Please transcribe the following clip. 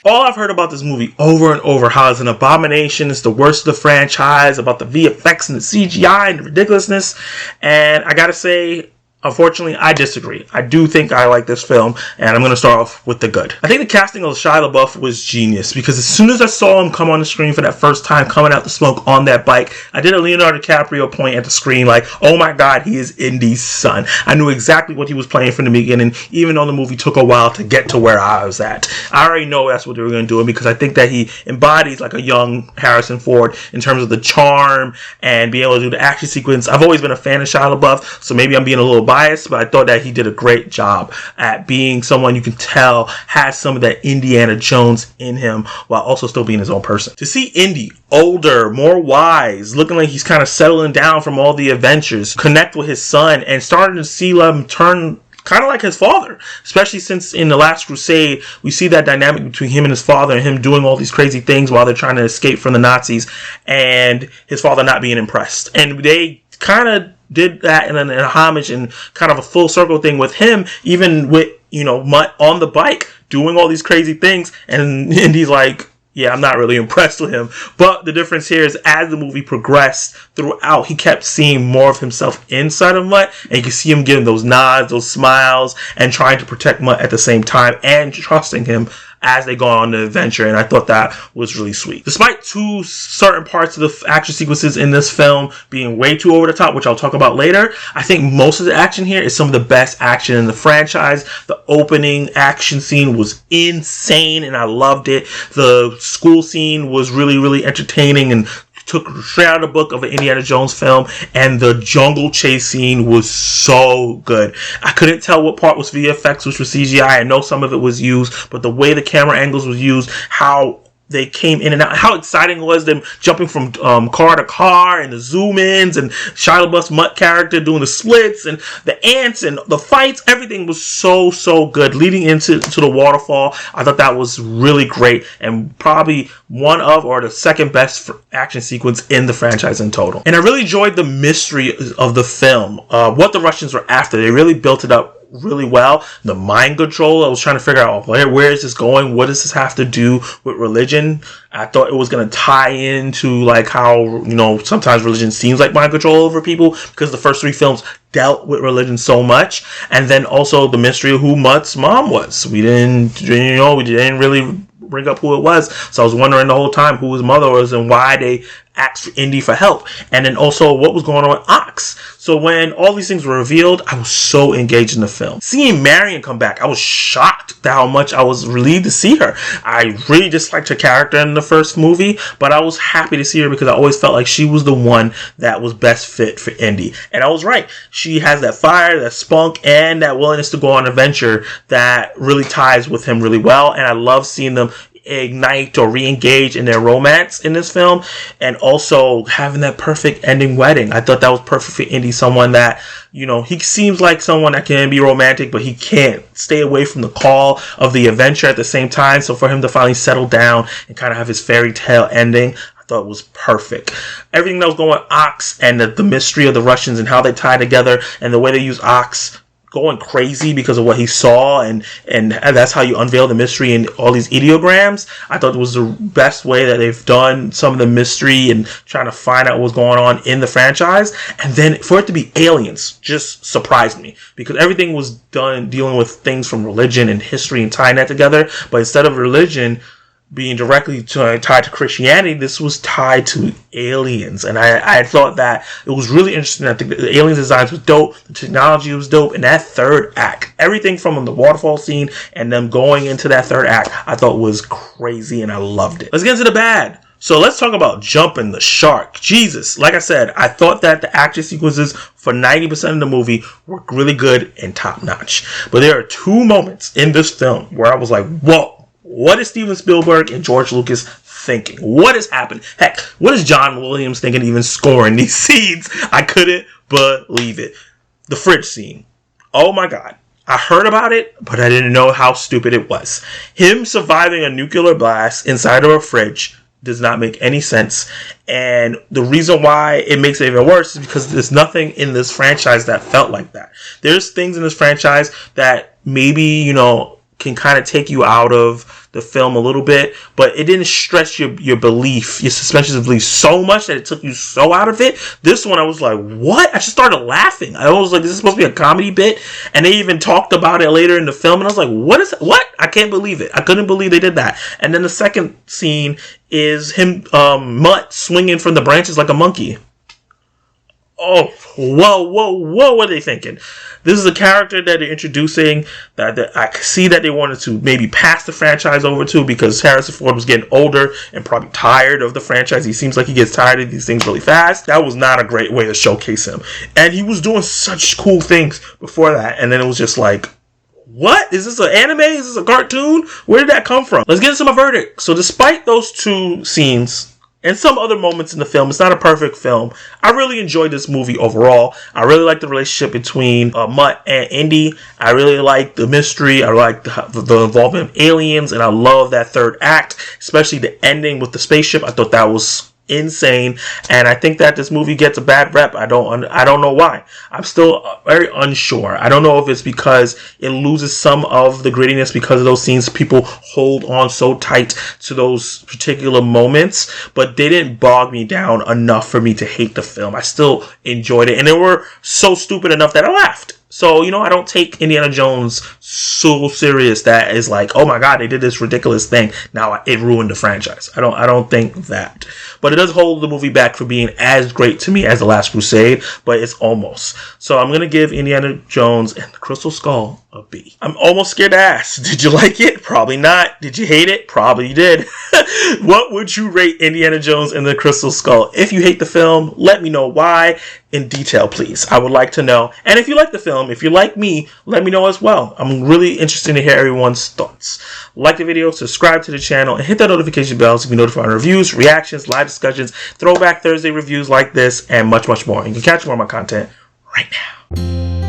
All I've heard about this movie over and over, how it's an abomination, it's the worst of the franchise, about the VFX and the CGI and the ridiculousness. And I gotta say, unfortunately, I disagree. I do think I like this film, and I'm going to start off with the good. I think the casting of Shia La Beouf was genius, because as soon as I saw him come on the screen for that first time, coming out the smoke on that bike, I did a Leonardo DiCaprio point at the screen like, oh my god, he is Indy's son. I knew exactly what he was playing from the beginning, even though the movie took a while to get to where I was at. I already know that's what they were going to do, because I think that he embodies like a young Harrison Ford in terms of the charm and being able to do the action sequence. I've always been a fan of Shia LaBeouf, so maybe I'm being a little biased, but I thought that he did a great job at being someone you can tell has some of that Indiana Jones in him while also still being his own person. To see Indy older, more wise, looking like he's kind of settling down from all the adventures, connect with his son, and starting to see him turn kind of like his father, especially since in The Last Crusade, we see that dynamic between him and his father, and him doing all these crazy things while they're trying to escape from the Nazis, and his father not being impressed. And they kind of did that in a homage and kind of a full circle thing with him, even with, Mutt on the bike doing all these crazy things, and he's like, yeah, I'm not really impressed with him. But the difference here is, as the movie progressed throughout, he kept seeing more of himself inside of Mutt, and you can see him giving those nods, those smiles, and trying to protect Mutt at the same time, and trusting him as they go on the adventure, and I thought that was really sweet. Despite two certain parts of the action sequences in this film being way too over the top, which I'll talk about later, I think most of the action here is some of the best action in the franchise. The opening action scene was insane, and I loved it. The school scene was really, really entertaining and took straight out of the book of an Indiana Jones film, and the jungle chase scene was so good. I couldn't tell what part was VFX, which was CGI. I know some of it was used, but the way the camera angles was used, how they came in and out, how exciting it was, them jumping from car to car, and the zoom-ins, and Shia LaBeouf's Mutt character doing the splits, and the ants, and the fights. Everything was so good. Leading into the waterfall, I thought that was really great, and probably one of, or the second best action sequence in the franchise in total. And I really enjoyed the mystery of the film, what the Russians were after. They really built it up really well. The mind control, I was trying to figure out where is this going, what does this have to do with religion. I thought it was going to tie into like how sometimes religion seems like mind control over people, because the first three films dealt with religion so much. And then also the mystery of who Mutt's mom was. We didn't really bring up who it was, so I was wondering the whole time who his mother was and why they asked for Indy for help, and then also what was going on with Ox. So when all these things were revealed, I was so engaged in the film. Seeing Marion come back, I was shocked at how much I was relieved to see her. I really disliked her character in the first movie, but I was happy to see her because I always felt like she was the one that was best fit for Indy. And I was right. She has that fire, that spunk, and that willingness to go on an adventure that really ties with him really well. And I love seeing them ignite or re-engage in their romance in this film, and also having that perfect ending wedding. I thought that was perfect for Indy, someone that, he seems like someone that can be romantic, but he can't stay away from the call of the adventure at the same time. So for him to finally settle down and kind of have his fairy tale ending, I thought it was perfect. Everything that was going on with Ox, and the mystery of the Russians and how they tie together, and the way they use Ox going crazy because of what he saw, and that's how you unveil the mystery in all these ideograms. I thought it was the best way that they've done some of the mystery and trying to find out what's going on in the franchise. And then for it to be aliens just surprised me, because everything was done dealing with things from religion and history and tying that together. But instead of religion being directly tied to Christianity, this was tied to aliens. And I thought that it was really interesting. I think the alien designs was dope, the technology was dope, and that third act, everything from the waterfall scene and them going into that third act, I thought was crazy, and I loved it. Let's get into the bad. So let's talk about jumping the shark. Jesus, like I said, I thought that the action sequences for 90% of the movie were really good and top notch. But there are two moments in this film where I was like, whoa. What is Steven Spielberg and George Lucas thinking? What is happening? Heck, what is John Williams thinking even scoring these scenes? I couldn't believe it. The fridge scene. Oh my God. I heard about it, but I didn't know how stupid it was. Him surviving a nuclear blast inside of a fridge does not make any sense. And the reason why it makes it even worse is because there's nothing in this franchise that felt like that. There's things in this franchise that maybe, can kind of take you out of the film a little bit, but it didn't stretch your belief, your suspension of belief so much that it took you so out of it. This one, I was like, what? I just started laughing. I was like, this is supposed to be a comedy bit, and they even talked about it later in the film, and I was like, what? I can't believe it. I couldn't believe they did that. And then the second scene is him, Mutt, swinging from the branches like a monkey. Oh, whoa, what are they thinking? This is a character that they're introducing that I see that they wanted to maybe pass the franchise over to, because Harrison Ford was getting older and probably tired of the franchise. He seems like he gets tired of these things really fast. That was not a great way to showcase him. And he was doing such cool things before that. And then it was just like, what? Is this an anime? Is this a cartoon? Where did that come from? Let's get into my verdict. So despite those two scenes and some other moments in the film, it's not a perfect film. I really enjoyed this movie overall. I really like the relationship between Mutt and Indy. I really like the mystery. I like the involvement of aliens, and I love that third act, especially the ending with the spaceship. I thought that was insane, and I think that this movie gets a bad rep. I don't know why. I'm still very unsure. I don't know if it's because it loses some of the grittiness because of those scenes. People hold on so tight to those particular moments, but they didn't bog me down enough for me to hate the film. I still enjoyed it, and they were so stupid enough that I laughed. So, I don't take Indiana Jones so serious that is like, oh my God, they did this ridiculous thing. Now it ruined the franchise. I don't think that. But it does hold the movie back for being as great to me as The Last Crusade, but it's almost. So I'm going to give Indiana Jones and the Crystal Skull a B. I'm almost scared to ask, did you like it? Probably not. Did you hate it? Probably you did. What would you rate Indiana Jones and the Crystal Skull? If you hate the film, let me know why in detail, please. I would like to know. And if you like the film, if you like me, let me know as well. I'm really interested to hear everyone's thoughts. Like the video, subscribe to the channel, and hit that notification bell so you can be notified on reviews, reactions, live discussions, Throwback Thursday reviews like this, and much, much more. You can catch more of my content right now.